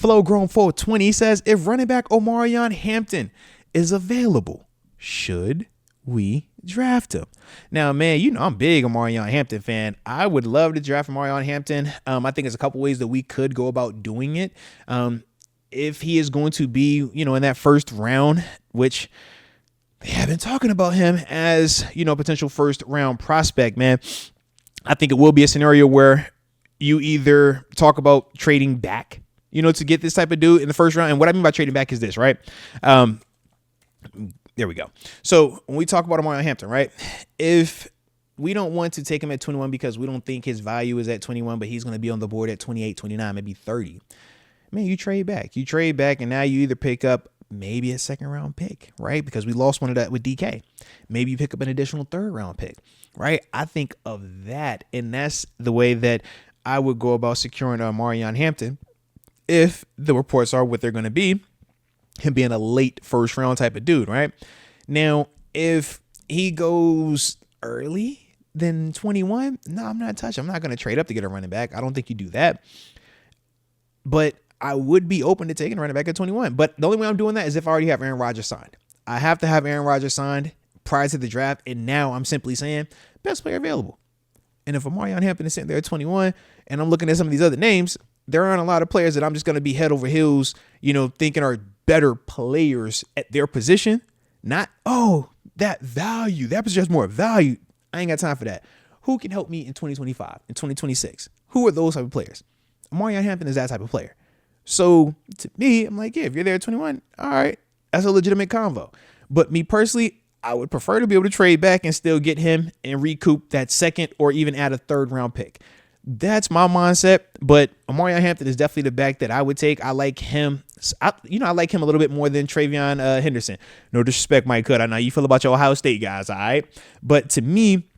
Flow Grown 420 says, if running back Omarion Hampton is available, should we draft him? Now, man, you know I'm big Omarion Hampton fan. I would love to draft Omarion Hampton. I think there's a couple ways that we could go about doing it. If he is going to be, in that first round, which they have been talking about him as, potential first round prospect, man, I think it will be a scenario where you either talk about trading back, to get this type of dude in the first round. And what I mean by trading back is this, right? There we go. So when we talk about Omarion Hampton, right? If we don't want to take him at 21 because we don't think his value is at 21, but he's going to be on the board at 28, 29, maybe 30. Man, you trade back. And now you either pick up maybe a second round pick, right? Because we lost one of that with DK. Maybe you pick up an additional third round pick, right? I think of that. And that's the way that I would go about securing Omarion Hampton if the reports are what they're going to be. Him being a late first round type of dude, right? Now, if he goes early than 21, no, I'm not touching. I'm not going to trade up to get a running back. I don't think you do that. But I would be open to taking a running back at 21. But the only way I'm doing that is if I already have Aaron Rodgers signed. I have to have Aaron Rodgers signed prior to the draft. And now I'm simply saying best player available. And if Omarion Hampton is sitting there at 21 and I'm looking at some of these other names, there aren't a lot of players that I'm just going to be head over heels, thinking are better players at their position. Not, that value. That position has more value. I ain't got time for that. Who can help me in 2025, in 2026? Who are those type of players? Omarion Hampton is that type of player. So to me, I'm like, yeah, if you're there at 21, all right, that's a legitimate convo. But me personally, I would prefer to be able to trade back and still get him and recoup that second or even add a third round pick. That's my mindset. But Omarion Hampton is definitely the back that I would take. I like him. I like him a little bit more than Travion Henderson. No disrespect, Mike Hood. I know how you feel about your Ohio State guys, all right? But to me,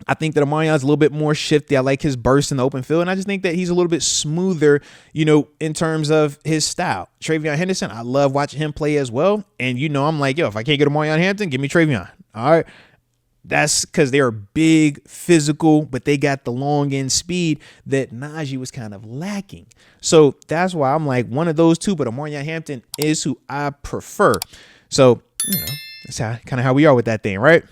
I think that Omarion's a little bit more shifty. I like his burst in the open field, and I just think that he's a little bit smoother, in terms of his style. Travion Henderson, I love watching him play as well. And, I'm like, if I can't get Omarion Hampton, give me Travion. All right. That's because they are big, physical, but they got the long end speed that Najee was kind of lacking. So that's why I'm like one of those two, but Omarion Hampton is who I prefer. So, that's kind of how we are with that thing, right?